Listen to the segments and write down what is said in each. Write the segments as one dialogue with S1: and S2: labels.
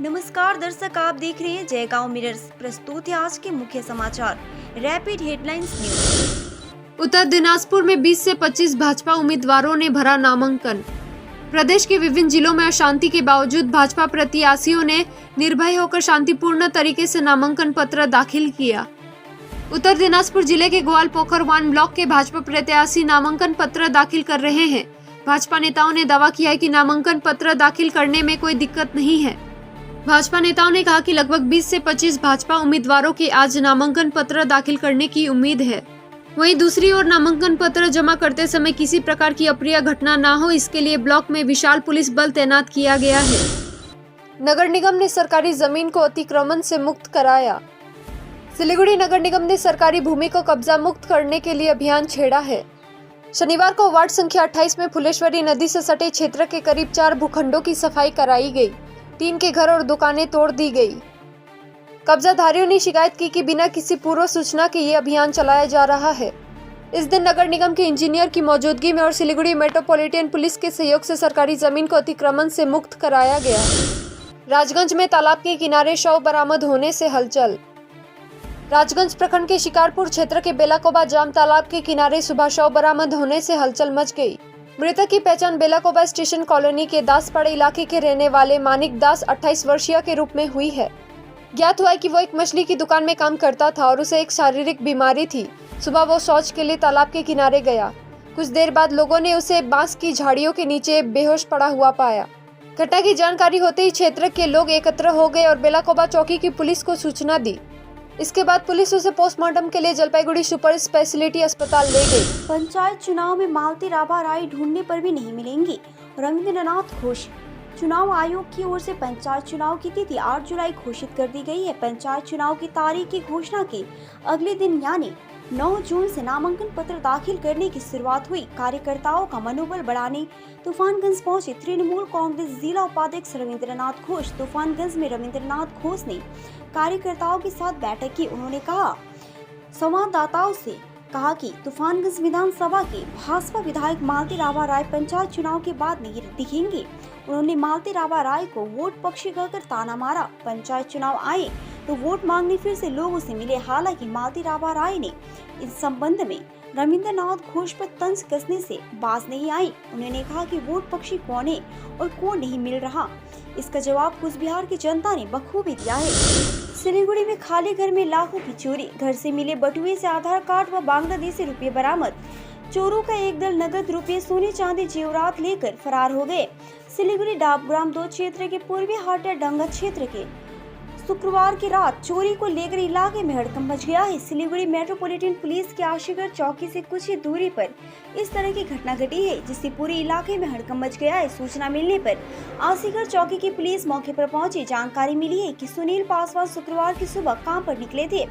S1: नमस्कार दर्शक, आप देख रहे हैं जयगांव मिरर्स। प्रस्तुत है आज के मुख्य समाचार। Rapid headlines news.
S2: Uttar Dinajpur में 20 से 25 भाजपा उम्मीदवारों ने भरा नामांकन। प्रदेश के विभिन्न जिलों में अशांति के बावजूद भाजपा प्रत्याशियों ने निर्भय होकर शांतिपूर्ण तरीके से नामांकन पत्र दाखिल किया। उत्तर दिनाजपुर जिले के ग्वालपोखर 1 ब्लॉक के भाजपा प्रत्याशी नामांकन पत्र दाखिल कर रहे हैं। भाजपा नेताओं ने दावा किया है कि नामांकन पत्र दाखिल करने में कोई दिक्कत नहीं है। भाजपा नेताओं ने कहा कि लगभग 20 से 25 भाजपा उम्मीदवारों के आज नामांकन पत्र दाखिल करने की उम्मीद है। वहीं दूसरी ओर नामांकन पत्र जमा करते समय किसी प्रकार की अप्रिय घटना न हो, इसके लिए ब्लॉक में विशाल पुलिस बल तैनात किया गया है। नगर निगम ने सरकारी जमीन को अतिक्रमण से मुक्त कराया। सिलीगुड़ी नगर निगम ने सरकारी भूमि को कब्जा मुक्त करने के लिए अभियान छेड़ा है। शनिवार को वार्ड संख्या 28 में फुलेश्वरी नदी से सटे क्षेत्र के करीब 4 भूखंडों की सफाई कराई गई। 3 के घर और दुकानें तोड़ दी गई। कब्जाधारियों ने शिकायत की कि बिना किसी पूर्व सूचना के ये अभियान चलाया जा रहा है। इस दिन नगर निगम के इंजीनियर की मौजूदगी में और सिलीगुड़ी मेट्रोपॉलिटन पुलिस के सहयोग से सरकारी जमीन को अतिक्रमण से मुक्त कराया गया। राजगंज में तालाब के किनारे शव बरामद होने से हलचल। राजगंज प्रखंड के शिकारपुर क्षेत्र के बेलाकोबा जाम तालाब के किनारे सुबह शव बरामद होने से हलचल मच गई। मृतक की पहचान बेलाकोबा स्टेशन कॉलोनी के दासपाड़े इलाके के रहने वाले मानिक दास 28 वर्षीय के रूप में हुई है। ज्ञात हुआ है कि वो एक मछली की दुकान में काम करता था और उसे एक शारीरिक बीमारी थी। सुबह वो शौच के लिए तालाब के किनारे गया। कुछ देर बाद लोगों ने उसे बांस की झाड़ियों के नीचे बेहोश पड़ा हुआ पाया। घटना की जानकारी होते ही क्षेत्र के लोग एकत्र हो गए और बेलाकोबा चौकी की पुलिस को सूचना दी। इसके बाद पुलिस उसे पोस्टमार्टम के लिए जलपाईगुड़ी सुपर स्पेशलिटी अस्पताल ले गई।
S1: पंचायत चुनाव में मालती राभा राय ढूंढने पर भी नहीं मिलेंगी, रविंद्रनाथ घोष। चुनाव आयोग की ओर से पंचायत चुनाव की तिथि 8 जुलाई घोषित कर दी गई है। पंचायत चुनाव की तारीख की घोषणा के अगले दिन यानी 9 जून से नामांकन पत्र दाखिल करने की शुरुआत हुई। कार्यकर्ताओं का मनोबल बढ़ाने तूफानगंज पहुंचे तृणमूल कांग्रेस जिला उपाध्यक्ष रविंद्रनाथ घोष। तूफानगंज में रविंद्रनाथ घोष ने कार्यकर्ताओं के साथ बैठक की। उन्होंने संवाददाताओं से कहा कि तूफानगंज विधानसभा के भाजपा विधायक मालती राभा राय पंचायत चुनाव के बाद नहीं दिखेंगे। उन्होंने मालती राभा राय को वोट पक्षी कहकर ताना मारा। पंचायत चुनाव आए तो वोट मांगने फिर से लोगों से मिले। हालांकि मालती राभा राय ने इस संबंध में रविंद्रनाथ घोष पर तंज कसने से बाज नहीं आई। उन्होंने कहा कि वोट पक्षी कौन है और कौन नहीं मिल रहा, इसका जवाब कुछ बिहार की जनता ने बखूबी दिया है। सिलीगुड़ी में खाली घर में लाखों की चोरी। घर से मिले बटुए से आधार कार्ड व बांग्लादेशी रुपये बरामद। चोरों का एक दल नगद रुपये, सोने चांदी जेवरात लेकर फरार हो गए। सिलीगुड़ी डाबग्राम 2 क्षेत्र के पूर्वी हाटिया डंगा क्षेत्र के शुक्रवार की रात चोरी को लेकर इलाके में हड़कंप मच गया है। सिलीगुड़ी मेट्रोपॉलिटन पुलिस के आशीगढ़ चौकी से कुछ ही दूरी पर इस तरह की घटना घटी है, जिससे पूरे इलाके में हड़कंप मच गया है। सूचना मिलने पर आशीगढ़ चौकी की पुलिस मौके पर पहुंची। जानकारी मिली है कि सुनील पासवान शुक्रवार की सुबह काम पर निकले थे।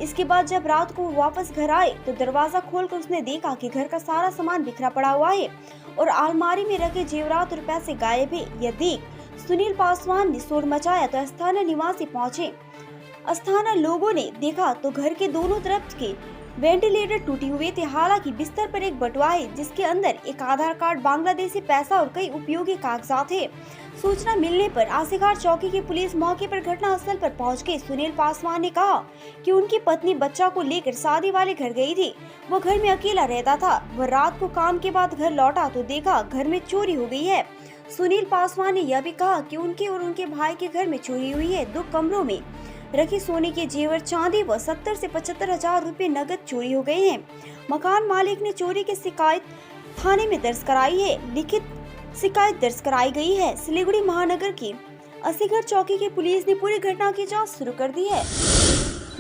S1: इसके बाद जब रात को वापस घर आए तो दरवाजा खोलकर उसने देखा कि घर का सारा सामान बिखरा पड़ा हुआ है और अलमारी में रखे जेवरात और पैसे गायब है। यह देख सुनील पासवान ने शोर मचाया तो स्थानीय निवासी पहुंचे। स्थानीय लोगों ने देखा तो घर के दोनों तरफ के वेंटिलेटर टूटे हुए थे। हालांकि बिस्तर पर एक बटुआ है जिसके अंदर एक आधार कार्ड, बांग्लादेशी पैसा और कई उपयोगी कागजात है। सूचना मिलने पर आशीगढ़ चौकी की पुलिस मौके पर घटनास्थल पर पहुंच गई। सुनील पासवान ने कहा कि उनकी पत्नी बच्चा को लेकर शादी वाले घर गई थी। वो घर में अकेला रहता था। वह रात को काम के बाद घर लौटा तो देखा घर में चोरी हो गई है। सुनील पासवान ने यह भी कहा कि उनके और उनके भाई के घर में चोरी हुई है। 2 कमरों में रखे सोने के जेवर, चांदी व 70 से 75 हजार रुपए नगद चोरी हो गए हैं। मकान मालिक ने चोरी की शिकायत थाने में दर्ज कराई है। लिखित शिकायत दर्ज कराई गई है। सिलीगुड़ी महानगर की आशीगढ़ चौकी की पुलिस ने पूरी घटना की जांच शुरू कर दी है।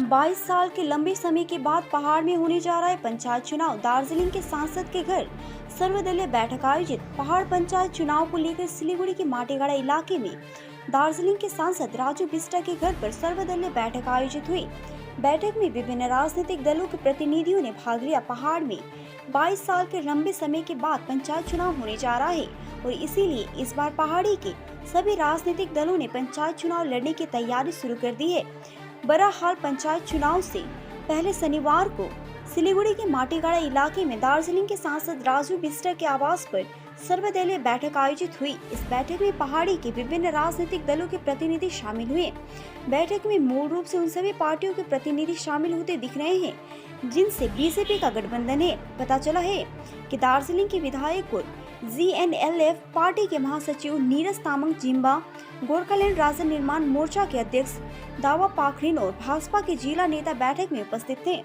S1: 22 साल के लंबे समय के बाद पहाड़ में होने जा रहा है पंचायत चुनाव। दार्जिलिंग के सांसद के घर सर्वदलीय बैठक आयोजित। पहाड़ पंचायत चुनाव को लेकर सिलीगुड़ी के माटेगाड़ा इलाके में दार्जिलिंग के सांसद राजू बिस्टा के घर पर सर्वदलीय बैठक आयोजित हुई। बैठक में विभिन्न राजनीतिक दलों के प्रतिनिधियों ने भाग लिया। पहाड़ में 22 साल के लंबे समय के बाद पंचायत चुनाव होने जा रहा है और इसीलिए इस बार पहाड़ी के सभी राजनीतिक दलों ने पंचायत चुनाव लड़ने की तैयारी शुरू कर दी है। बहरहाल पंचायत चुनाव से पहले शनिवार को सिलीगुड़ी के माटीगाड़ा इलाके में दार्जिलिंग के सांसद राजू बिस्टर के आवास पर सर्वदलीय बैठक आयोजित हुई। इस बैठक में पहाड़ी के विभिन्न राजनीतिक दलों के प्रतिनिधि शामिल हुए। बैठक में मूल रूप से उन सभी पार्टियों के प्रतिनिधि शामिल होते दिख रहे हैं जिनसे बीजेपी का गठबंधन है। पता चला है कि दार्जिलिंग के विधायक और GNLF पार्टी के महासचिव नीरज तामांग जिम्बा, गोरखालैंड राज्य निर्माण मोर्चा के अध्यक्ष दावा पाखरिन और भाजपा के जिला नेता बैठक में उपस्थित थे।